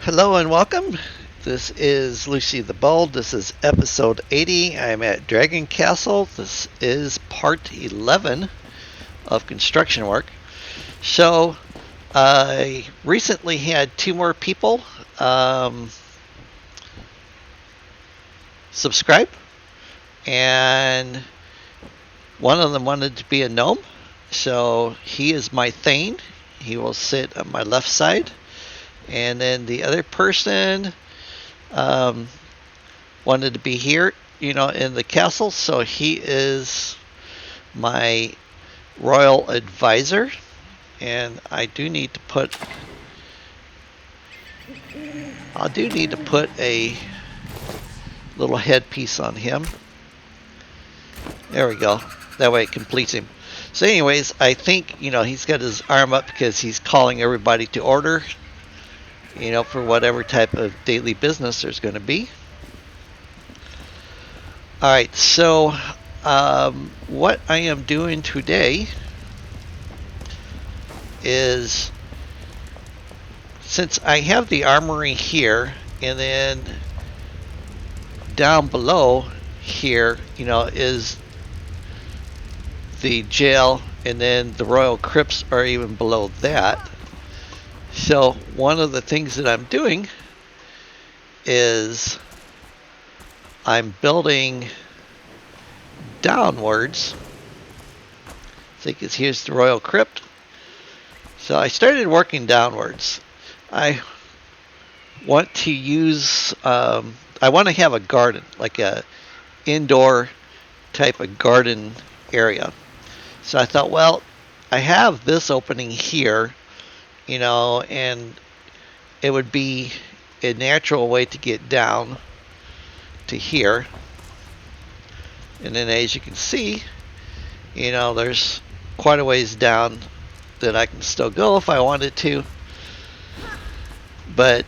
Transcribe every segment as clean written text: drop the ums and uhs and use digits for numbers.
Hello and welcome. This is Lucy the Bold. This is episode 80. I'm at Dragon Castle. This is part 11 of construction work. So, I recently had two more people subscribe, and one of them wanted to be a gnome. So, he is my Thane. He will sit on my left side. And then the other person um, wanted to be here, in the castle. So he is my royal advisor. And I do need to put a little headpiece on him. There we go. That way it completes him. So anyways, I think, he's got his arm up because he's calling everybody to order, for whatever type of daily business there's going to be. Alright, so what I am doing today is, since I have the armory here, and then down below here, is the jail, and then the royal crypts are even below that. So one of the things that I'm doing is I'm building downwards. Here's the royal crypt. So I started working downwards. I want to use, I want to have a garden, like a indoor type of garden area. So I thought, well, I have this opening here, and it would be a natural way to get down to here. And then as you can see, there's quite a ways down that I can still go if I wanted to. But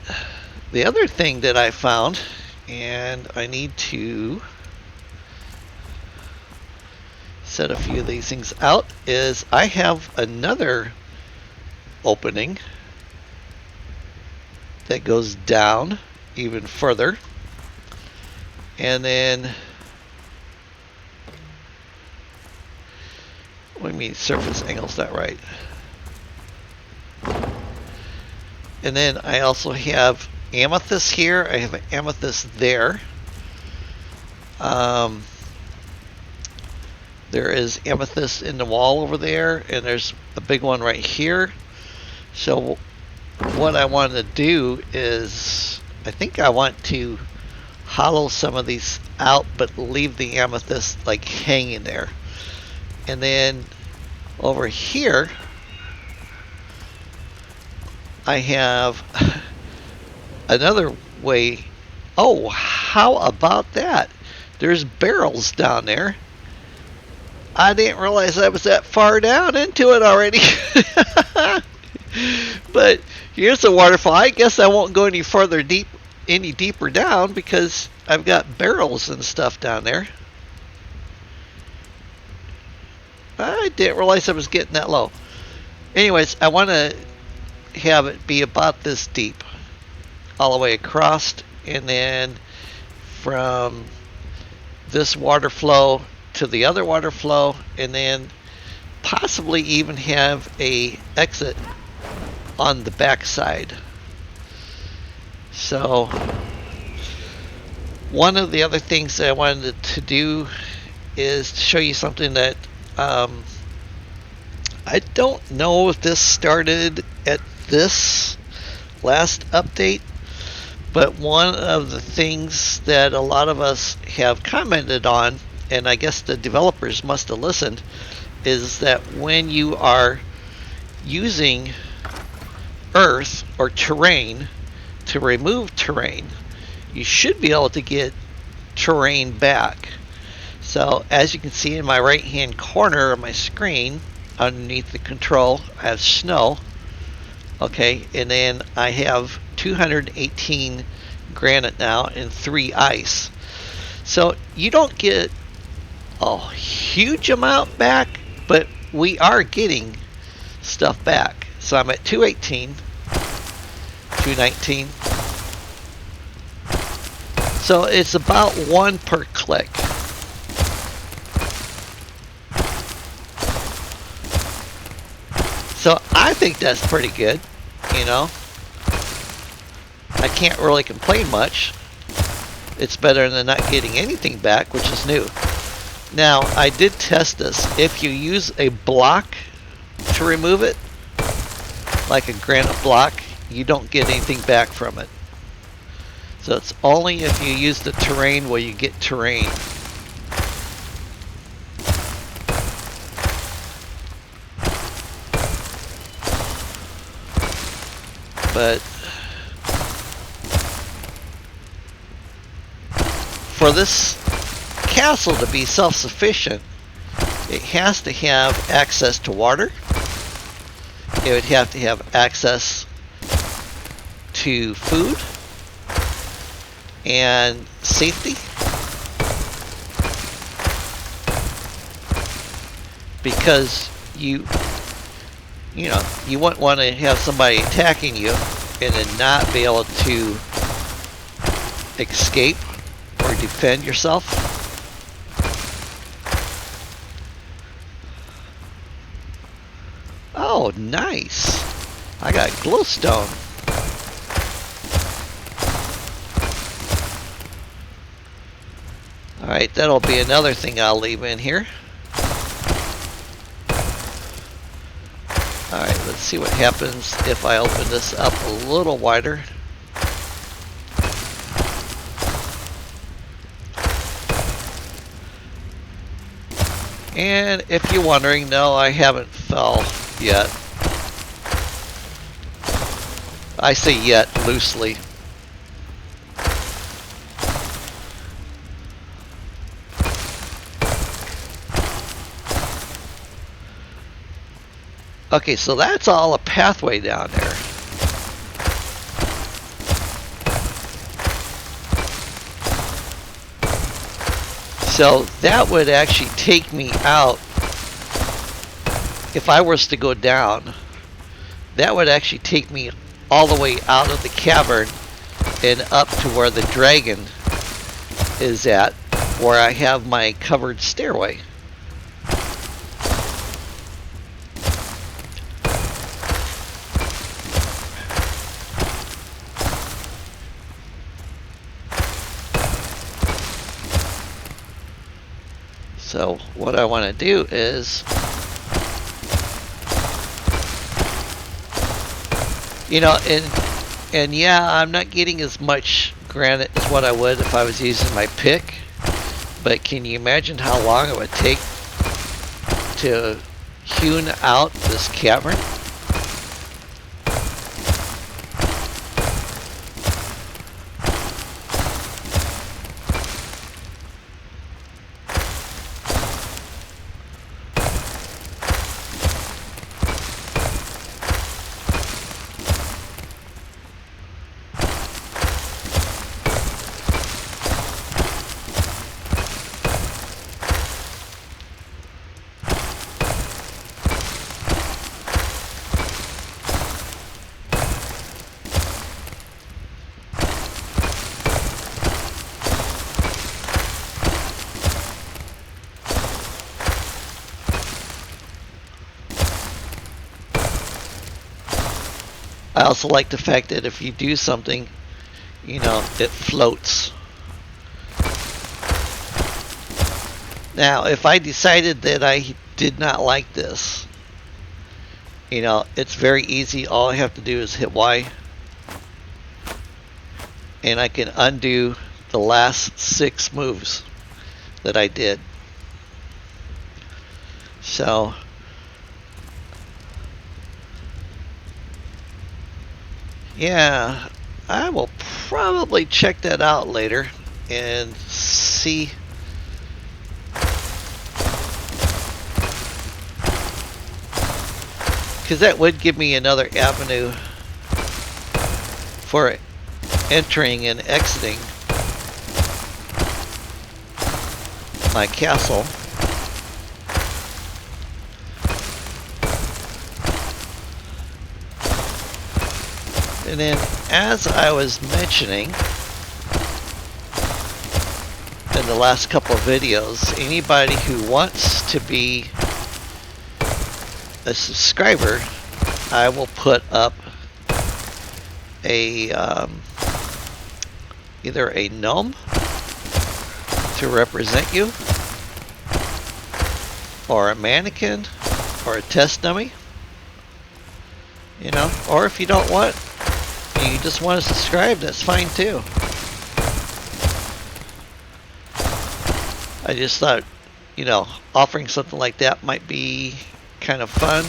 the other thing that I found, and I need to set a few of these things out, is I have another opening that goes down even further, and then what do you mean surface angle's not right? And then I also have amethyst here. I have an amethyst there. There is amethyst in the wall over there, and there's a big one right here. So what I want to do is, I think I want to hollow some of these out, but leave the amethyst like hanging there. And then over here, I have another way. Oh, how about that? There's barrels down there. I didn't realize I was that far down into it already. But here's the waterfall. I guess I won't go any deeper down because I've got barrels and stuff down there. I didn't realize I was getting that low. Anyways, I want to have it be about this deep all the way across, and then from this water flow to the other water flow, and then possibly even have a exit on the back side. So one of the other things that I wanted to do is to show you something that I don't know if this started at this last update, but one of the things that a lot of us have commented on, and I guess the developers must have listened, is that when you are using earth or terrain to remove terrain, you should be able to get terrain back. So as you can see in my right hand corner of my screen, underneath the control, I have snow. Okay, and then I have 218 granite now and 3 ice. So you don't get a huge amount back, but we are getting stuff back. So I'm at 218, 219, So it's about 1 per click. So I think that's pretty good, you know. I can't really complain much. It's better than not getting anything back, which is new. Now, I did test this. If you use a block to remove it, like a granite block, you don't get anything back from it. So it's only if you use the terrain where you get terrain. But for this castle to be self-sufficient, it has to have access to water. It would have to have access to food and safety. Because you know, you wouldn't want to have somebody attacking you and then not be able to escape or defend yourself. Oh, nice. I got glowstone. Alright, that'll be another thing I'll leave in here. Alright, let's see what happens if I open this up a little wider. And if you're wondering, no, I haven't fell yet. I say yet loosely. Okay, so that's all a pathway down there. So that would actually take me out. If I was to go down, that would actually take me all the way out of the cavern and up to where the dragon is at, where I have my covered stairway. So what I want to do is, you know, and yeah, I'm not getting as much granite as what I would if I was using my pick, but can you imagine how long it would take to hewn out this cavern? I also like the fact that if you do something, you know, it floats. Now, if I decided that I did not like this, you know, it's very easy. All I have to do is hit Y, and I can undo the last 6 moves that I did. So yeah, I will probably check that out later and see. Because that would give me another avenue for entering and exiting my castle. And then, as I was mentioning, in the last couple of videos, anybody who wants to be a subscriber, I will put up a either a gnome to represent you, or a mannequin, or a test dummy. You know, or if you don't want, you just want to subscribe, that's fine too. I just thought, you know, offering something like that might be kind of fun.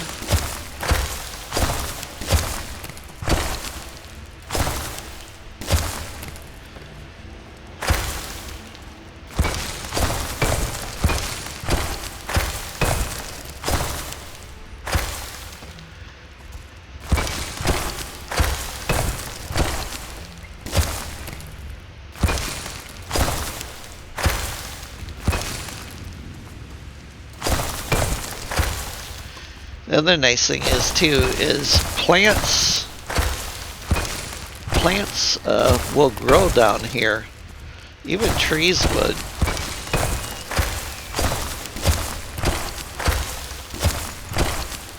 The other nice thing is too is plants will grow down here. Even trees would.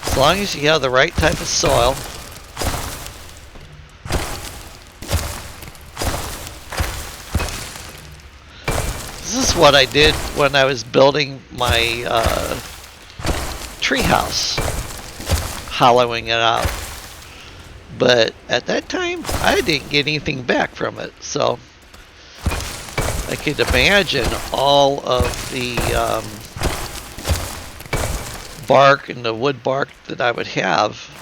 As long as you have the right type of soil. This is what I did when I was building my tree house, hollowing it out. But at that time, I didn't get anything back from it, so I could imagine all of the bark and the wood bark that I would have.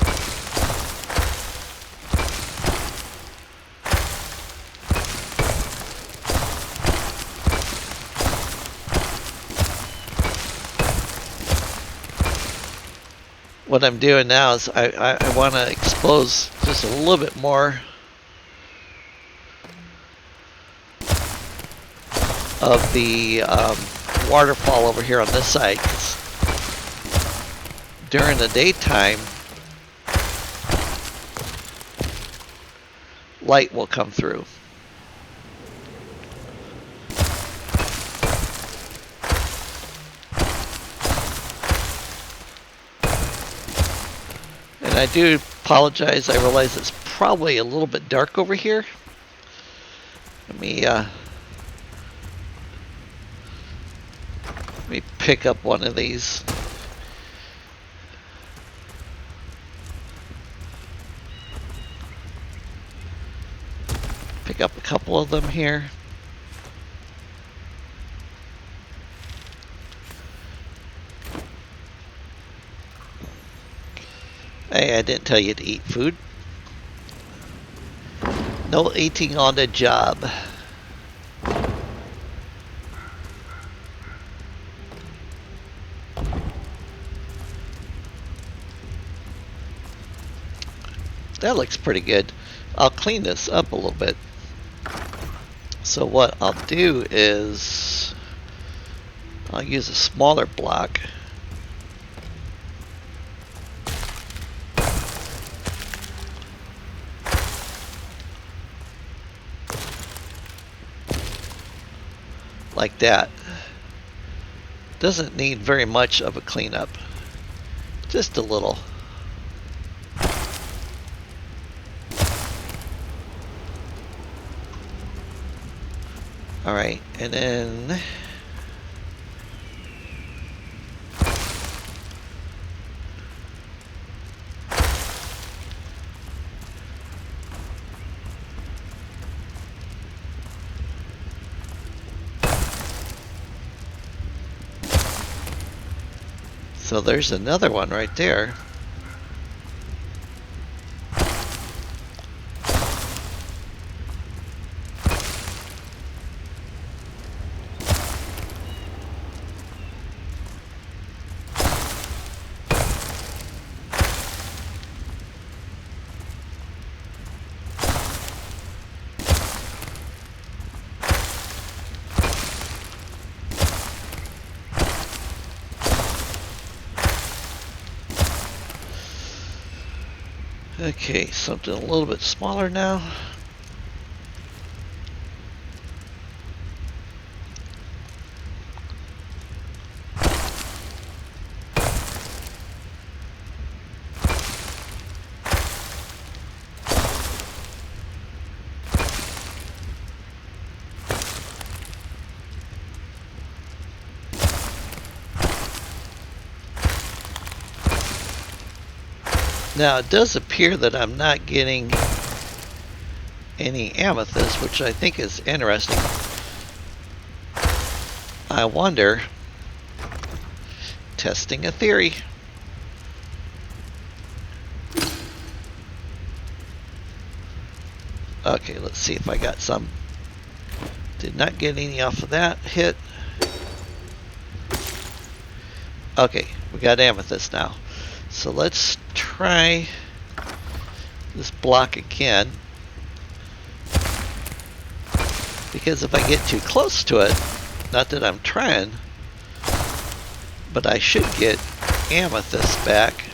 What I'm doing now is I want to expose just a little bit more of the waterfall over here on this side. 'Cause during the daytime, light will come through. And I do apologize, I realize it's probably a little bit dark over here. Let me pick up one of these. Pick up a couple of them here. Hey, I didn't tell you to eat food. No eating on the job. That looks pretty good. I'll clean this up a little bit. So what I'll do is I'll use a smaller block. Like that. Doesn't need very much of a cleanup. Just a little. Alright, and then so there's another one right there. Okay, something a little bit smaller now. Now it does appear that I'm not getting any amethyst, which I think is interesting. I wonder, testing a theory. Okay, let's see if I got some. Did not get any off of that hit. Okay, we got amethyst now. So let's try this block again. Because if I get too close to it, not that I'm trying, but I should get amethyst back.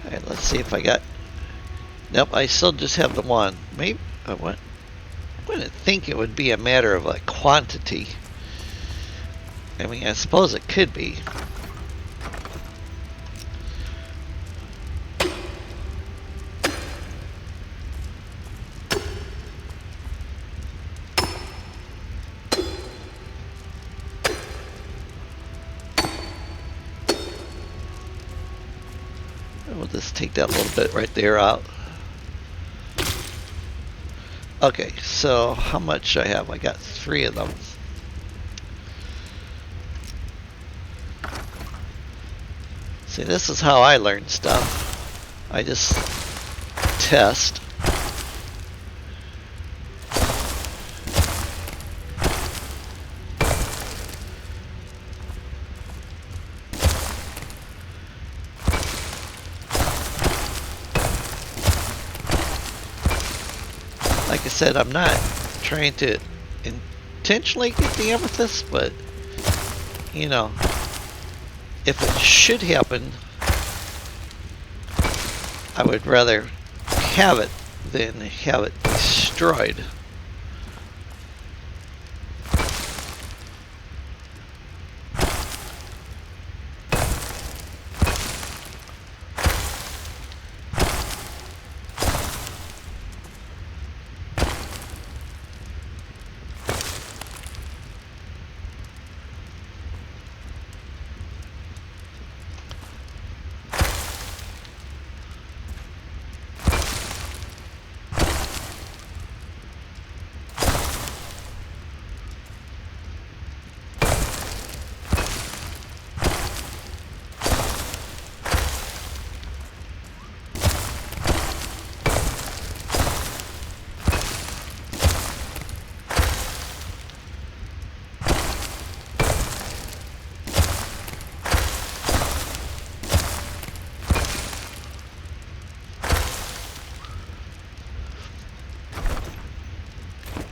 Alright, let's see if I got... Nope, I still just have the one. Maybe I wouldn't think it would be a matter of like quantity. I mean, I suppose it could be. We'll just take that little bit right there out. Okay, so how much I have? I got 3 of them. See, this is how I learn stuff. I just test. Like I said, I'm not trying to intentionally get the amethyst, but, you know, if it should happen, I would rather have it than have it destroyed.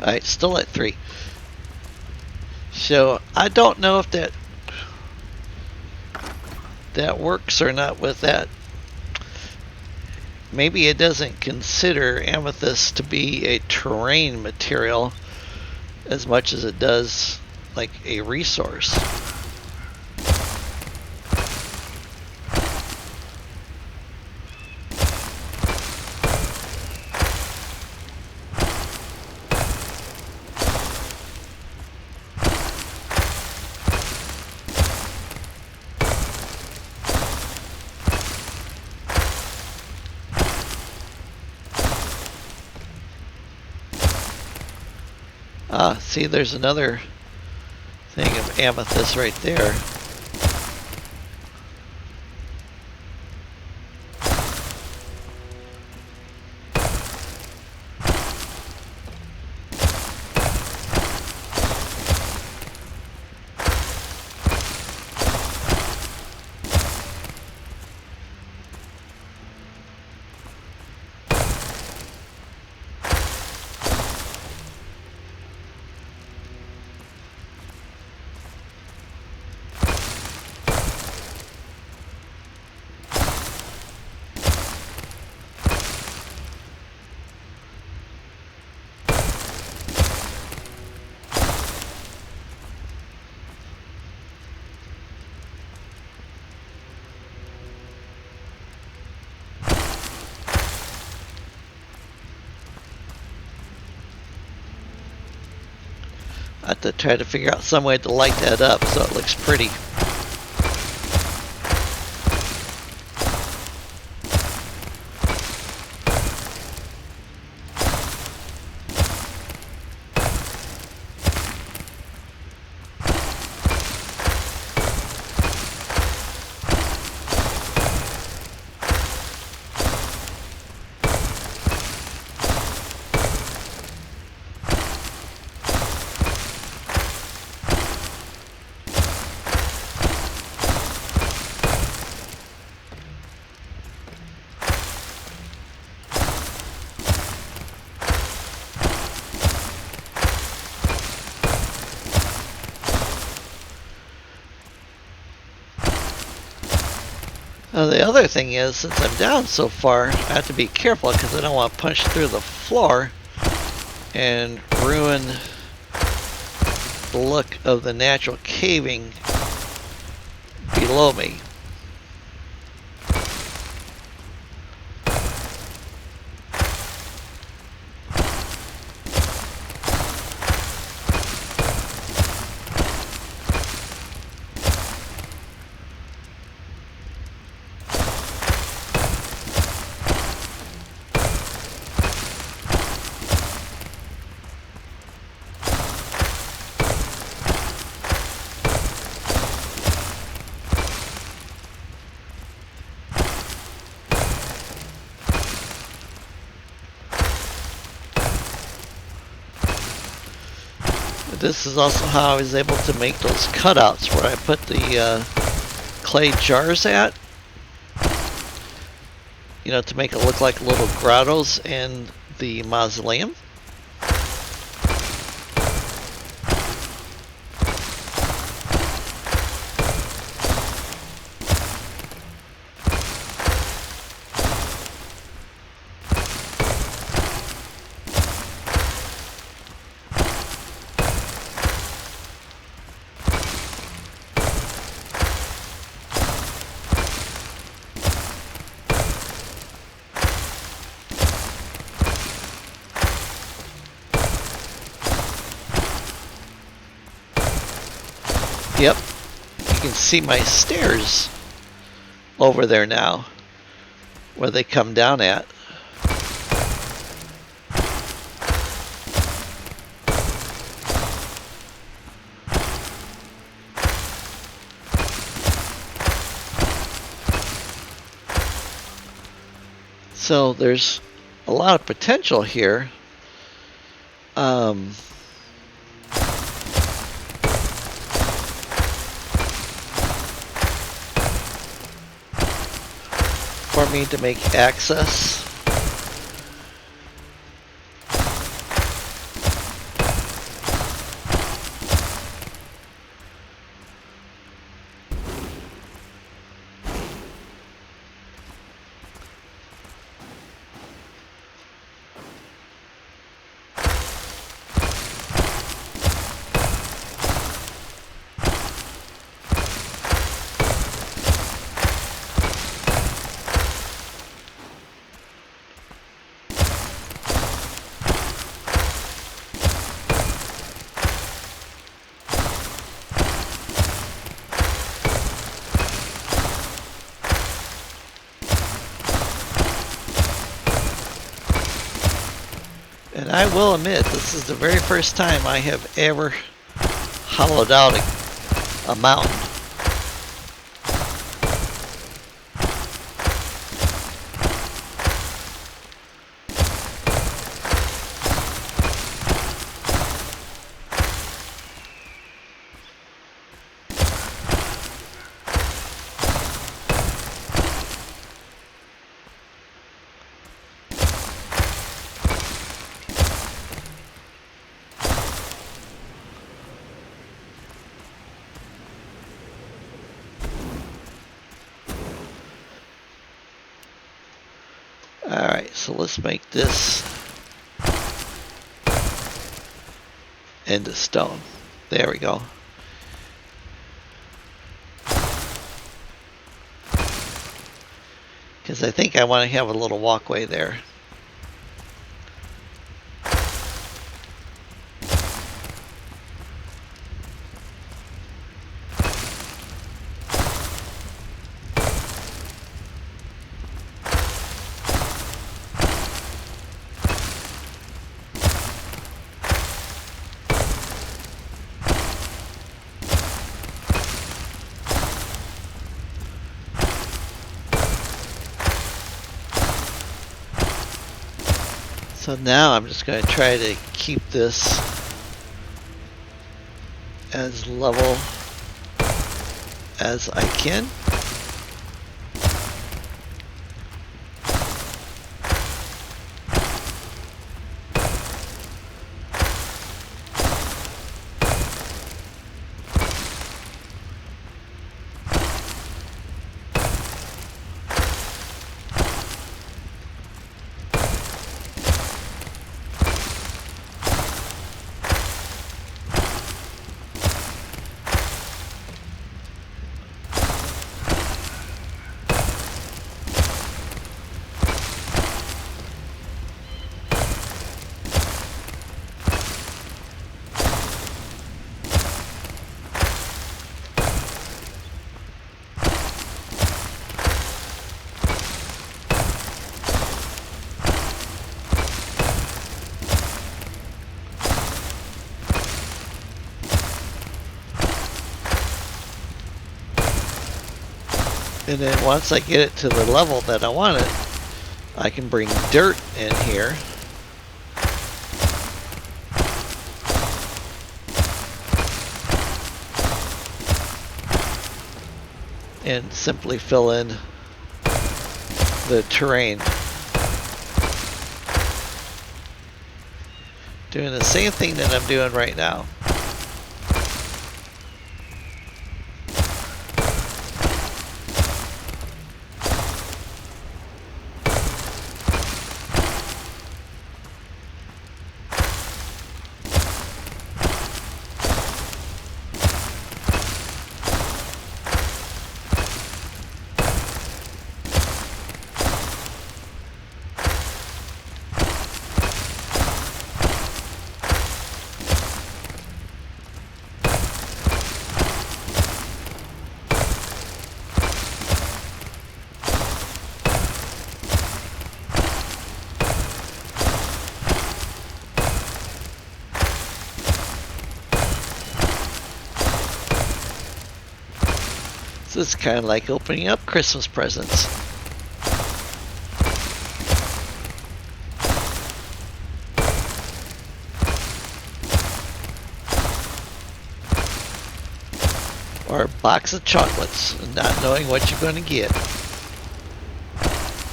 Alright, still at 3. So I don't know if that works or not with that. Maybe it doesn't consider amethyst to be a terrain material as much as it does like a resource. Ah, see, there's another thing of amethyst right there. I have to try to figure out some way to light that up so it looks pretty. Now the other thing is, since I'm down so far, I have to be careful because I don't want to punch through the floor and ruin the look of the natural caving below me. This is also how I was able to make those cutouts where I put the clay jars at. You know, to make it look like little grottos in the mausoleum. Yep, you can see my stairs over there now, where they come down at. So there's a lot of potential here. For me to make access. And I will admit, this is the very first time I have ever hollowed out a mountain. Alright, so let's make this into stone. There we go. Because I think I want to have a little walkway there. So now I'm just going to try to keep this as level as I can. And then once I get it to the level that I want it, I can bring dirt in here. And simply fill in the terrain. Doing the same thing that I'm doing right now. So it's kind of like opening up Christmas presents. Or a box of chocolates and not knowing what you're going to get.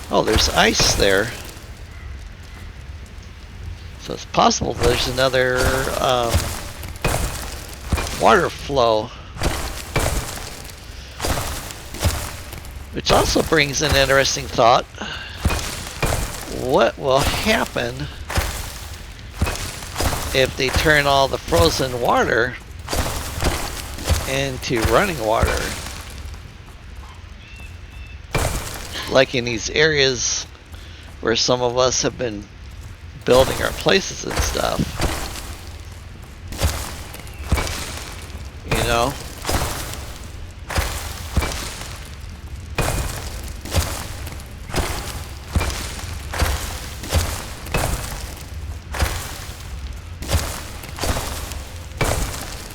Oh, there's ice there. So it's possible there's another water flow. Which also brings an interesting thought. What will happen if they turn all the frozen water into running water? Like in these areas where some of us have been building our places and stuff. You know?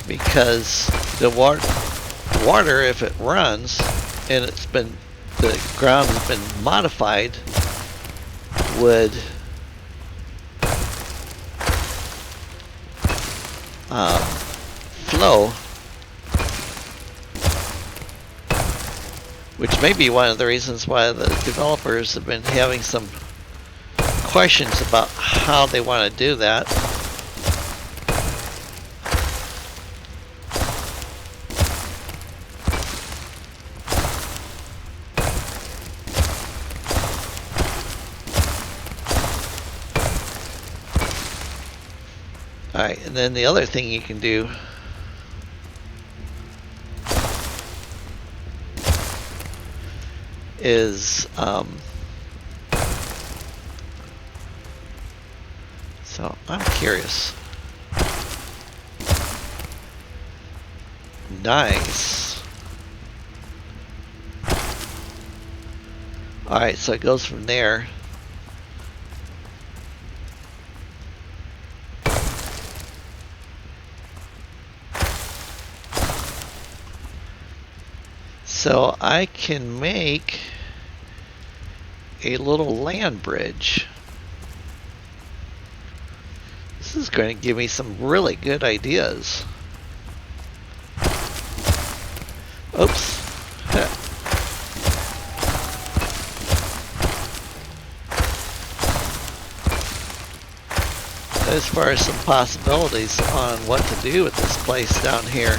Because the water, if it runs and the ground has been modified, would flow, which may be one of the reasons why the developers have been having some questions about how they want to do that. Alright, and then the other thing you can do is so I'm curious. Nice. Alright, so it goes from there. So I can make a little land bridge. is going to give me some really good ideas. Oops. As far as some possibilities on what to do with this place down here.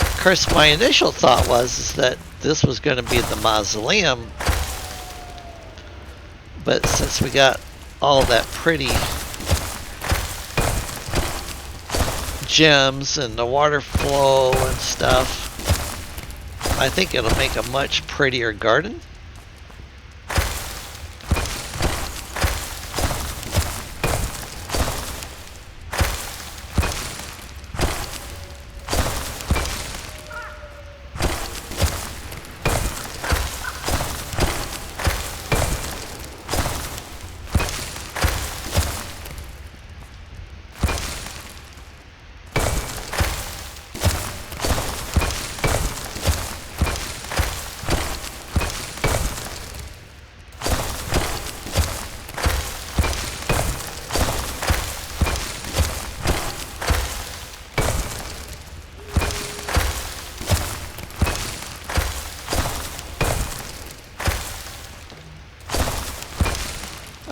Of course, my initial thought was that this was going to be the mausoleum, but since we got all that pretty gems and the water flow and stuff, I think it'll make a much prettier garden.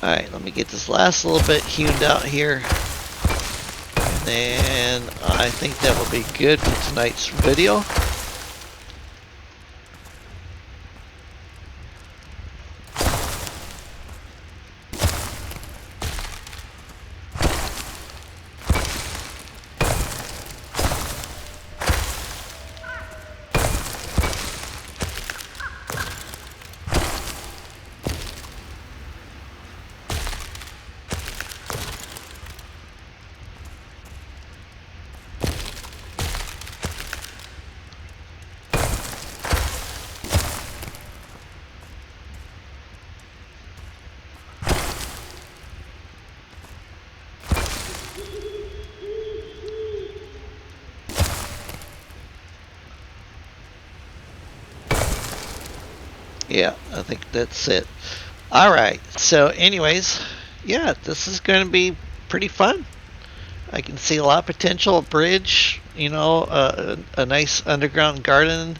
Alright, let me get this last little bit hewn out here. And then I think that will be good for tonight's video. Yeah, I think that's it. Alright, so anyways, yeah, this is going to be pretty fun. I can see a lot of potential, a bridge, you know, a nice underground garden.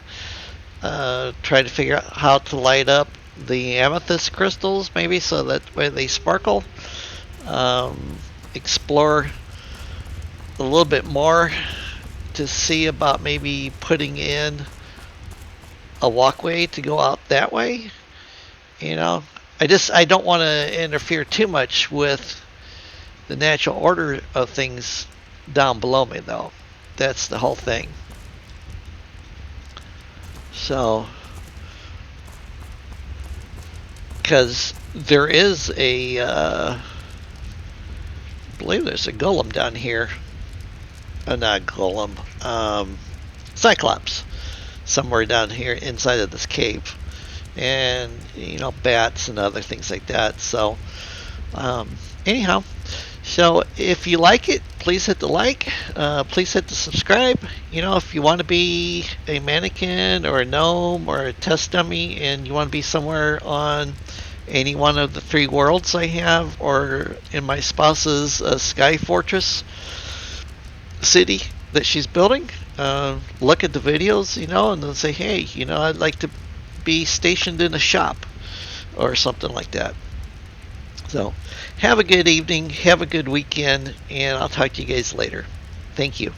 Try to figure out how to light up the amethyst crystals, maybe, so that way they sparkle. Explore a little bit more to see about maybe putting in a walkway to go out that way. You know, I don't want to interfere too much with the natural order of things down below me, though. That's the whole thing. So, because there is a, I believe there's a golem down here. Not golem, Cyclops, somewhere down here inside of this cave. And, you know, bats and other things like that. So, anyhow, so if you like it, please hit the like, please hit the subscribe. You know, if you want to be a mannequin or a gnome or a test dummy and you want to be somewhere on any one of the 3 worlds I have, or in my spouse's Sky Fortress city that she's building, look at the videos, you know, and then say, hey, you know, I'd like to be stationed in a shop or something like that. So have a good evening, have a good weekend, and I'll talk to you guys later. Thank you.